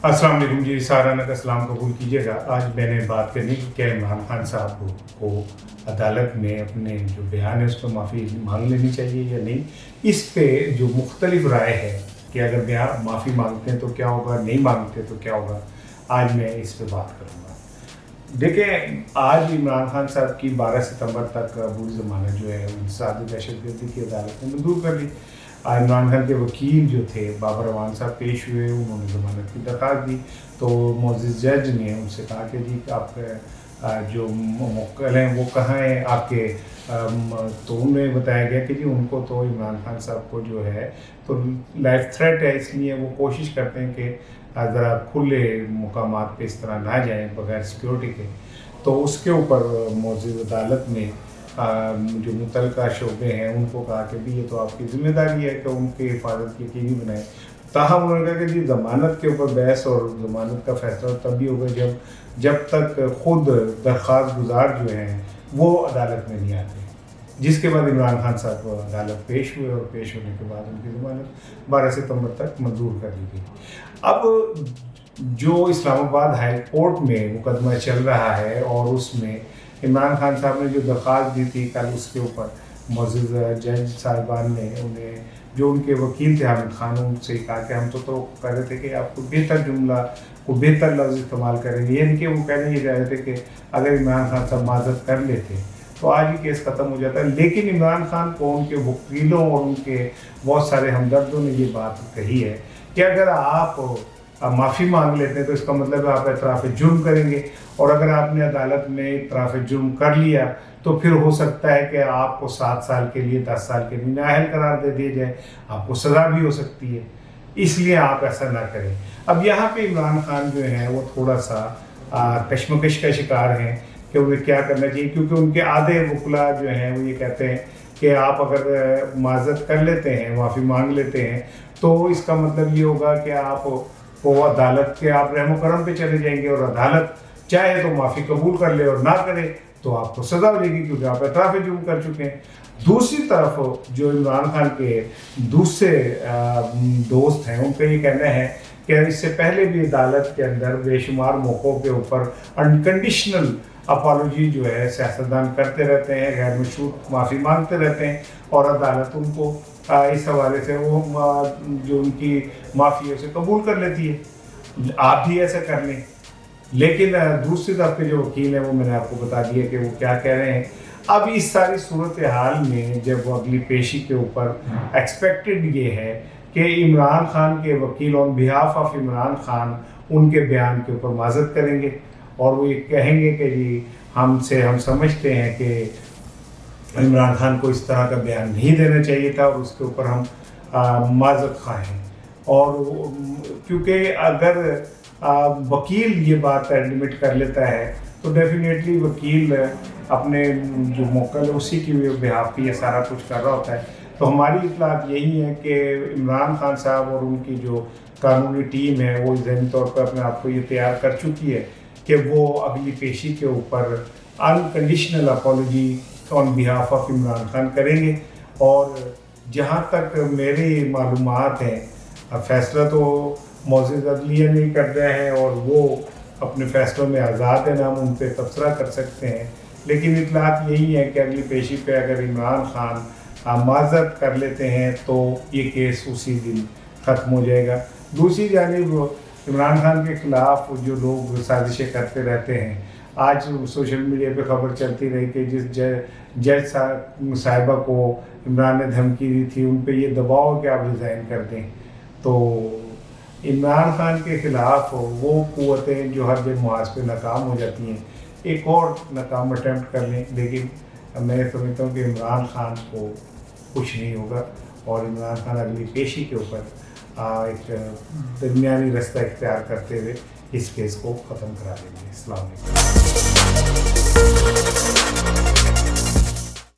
अस्सलाम वालेकुम जी, साराना का सलाम कबूल कीजिएगा। आज मैंने बात करनी कि क्या इमरान खान साहब को अदालत में अपने जो बयान है उस पर माफ़ी मांग लेनी चाहिए या नहीं। इस पे जो मुख्तलिफ राय है कि अगर बयान माफ़ी मांगते हैं तो क्या होगा, नहीं मांगते तो क्या होगा, आज मैं इस पे बात करूँगा। देखें, आज इमरान खान साहब की 12 सितंबर तक बुरी ज़मानत जो है इंसदाद दहशतगर्दी की अदालत ने मंजूर कर ली। इमरान खान के वकील जो थे बाबर अवान साहब पेश हुए, उन्होंने ज़मानत की दरख्वास्त दी तो मोअज़्ज़िज़ जज ने उनसे कहा कि जी आप जो मुवक्किल हैं वो कहाँ हैं आपके, तो उन्हें बताया गया कि जी उनको तो इमरान खान साहब को जो है तो लाइफ थ्रेट है, इसलिए वो कोशिश करते हैं कि ज़रा खुले मुकामात पे इस तरह ना जाएं बगैर सिक्योरिटी के। तो उसके ऊपर मोअज़्ज़िज़ अदालत ने जो मुतल्लिका शोबे हैं उनको कहा कि भी ये तो आपकी ज़िम्मेदारी है कि उनकी हिफाजत यकीनी बनाएं। ताहम उन्होंने कहा कि जी ज़मानत के ऊपर बहस और ज़मानत का फैसला तब भी होगा जब तक खुद दरख्वास्त गुजार जो हैं वो अदालत में नहीं आते। जिसके बाद इमरान खान साहब को अदालत पेश हुए और पेश होने के बाद उनकी ज़मानत 12 सितंबर तक मंजूर कर ली गई। अब जो इस्लामाबाद हाई कोर्ट में मुकदमा चल रहा है और उसमें इमरान खान साहब ने जो दरख्वास्त दी थी कल, उसके ऊपर मोअज़्ज़िज़ जज साहिबान ने उन्हें, जो उनके वकील थे हामिद खान, उनसे कहा कि हम तो कह रहे थे कि आपको बेहतर जुमला को बेहतर लफ्ज़ इस्तेमाल करेंगे, यानी कि वो कहने ये रहे थे कि अगर इमरान खान साहब माज़रत कर लेते तो आज ही केस ख़त्म हो जाता है। लेकिन इमरान खान को उनके वकीलों और उनके बहुत सारे हमदर्दों ने ये बात कही है कि अगर आप माफ़ी मांग लेते हैं तो इसका मतलब है आप इतराफ़ जुर्म करेंगे, और अगर आपने अदालत में इतराफ़ जुर्म कर लिया तो फिर हो सकता है कि आपको 7 साल के लिए 10 साल के लिए नाअहल करार दे दिया जाए, आपको सज़ा भी हो सकती है, इसलिए आप ऐसा ना करें। अब यहाँ पे इमरान खान जो है वो थोड़ा सा कशमकश का शिकार हैं कि उन्हें क्या करना चाहिए, क्योंकि उनके आधे वकला जो हैं वो ये कहते हैं कि आप अगर माज़रत कर लेते हैं, माफ़ी मांग लेते हैं, तो इसका मतलब ये होगा कि आप को अदालत के आप रहमो करम पे चले जाएंगे और अदालत चाहे तो माफ़ी कबूल कर ले और ना करे तो आपको सज़ा हो जाएगी, क्योंकि आप इतराफ़ जुर्म कर चुके हैं। दूसरी तरफ जो इमरान खान के दूसरे दोस्त हैं उनका ये कहना है कि इससे पहले भी अदालत के अंदर बेशुमार मौक़ों के ऊपर अनकंडीशनल अपॉलॉजी जो है सियासतदान करते रहते हैं, गैर मशरूत माफ़ी मांगते रहते हैं और अदालत उनको इस हवाले से वो जो उनकी माफ़ी है उसे कबूल कर लेती है। आप भी ऐसा कर लें। लेकिन दूसरी तरफ के जो वकील हैं वो मैंने आपको बता दिया कि वो क्या कह रहे हैं। अब इस सारी सूरत हाल में जब वो अगली पेशी के ऊपर एक्सपेक्टेड ये है कि इमरान खान के वकील on behalf of Imran Khan उनके बयान के ऊपर माज़रत करेंगे और वो ये कहेंगे कि जी हम समझते हैं कि इमरान खान को इस तरह का बयान नहीं देना चाहिए था और उसके ऊपर हम माज़रत ख़्वाह हैं। और क्योंकि अगर वकील ये बात एडमिट कर लेता है तो डेफिनेटली वकील अपने जो मुवक्किल है उसी की बिहाफ पे ये सारा कुछ कर रहा होता है। तो हमारी इत्तलात यही है कि इमरान खान साहब और उनकी जो कानूनी टीम है वो ज़हनी तौर पर अपने आप को ये तैयार कर चुकी है कि वो अगली पेशी के ऊपर unconditional apology on behalf of Imran Khan करेंगे। और जहाँ तक मेरी मालूमात हैं फ़ैसला तो मोअज़्ज़िज़ अदलिया नहीं कर रहे हैं और वो अपने फ़ैसलों में आज़ाद है, ना हम उन पर तबसरा कर सकते हैं। लेकिन इत्तलात यही है कि अगली पेशी पे अगर इमरान खान माज़रत कर लेते हैं तो ये केस उसी दिन ख़त्म हो जाएगा। दूसरी जानिब इमरान खान के ख़िलाफ़ जो लोग साजिशें करते रहते हैं, आज सोशल मीडिया पे ख़बर चलती रही कि जिस जज साहिबा को इमरान ने धमकी दी थी उन पे ये दबाव कि आप रिज़ाइन कर दें। तो इमरान खान के ख़िलाफ़ वो क़ुव्वतें जो हर दिन मुहाज़ पे नाकाम हो जाती हैं, एक और नाकाम अटैम्प्ट कर लें। लेकिन मैं समझता हूँ कि इमरान खान को कुछ नहीं होगा और इमरान खान अगली पेशी के ऊपर एक दरमियानी रास्ता इख्तियार करते हुए इस केस को ख़त्म करा देंगे। अस्सलाम वालेकुम।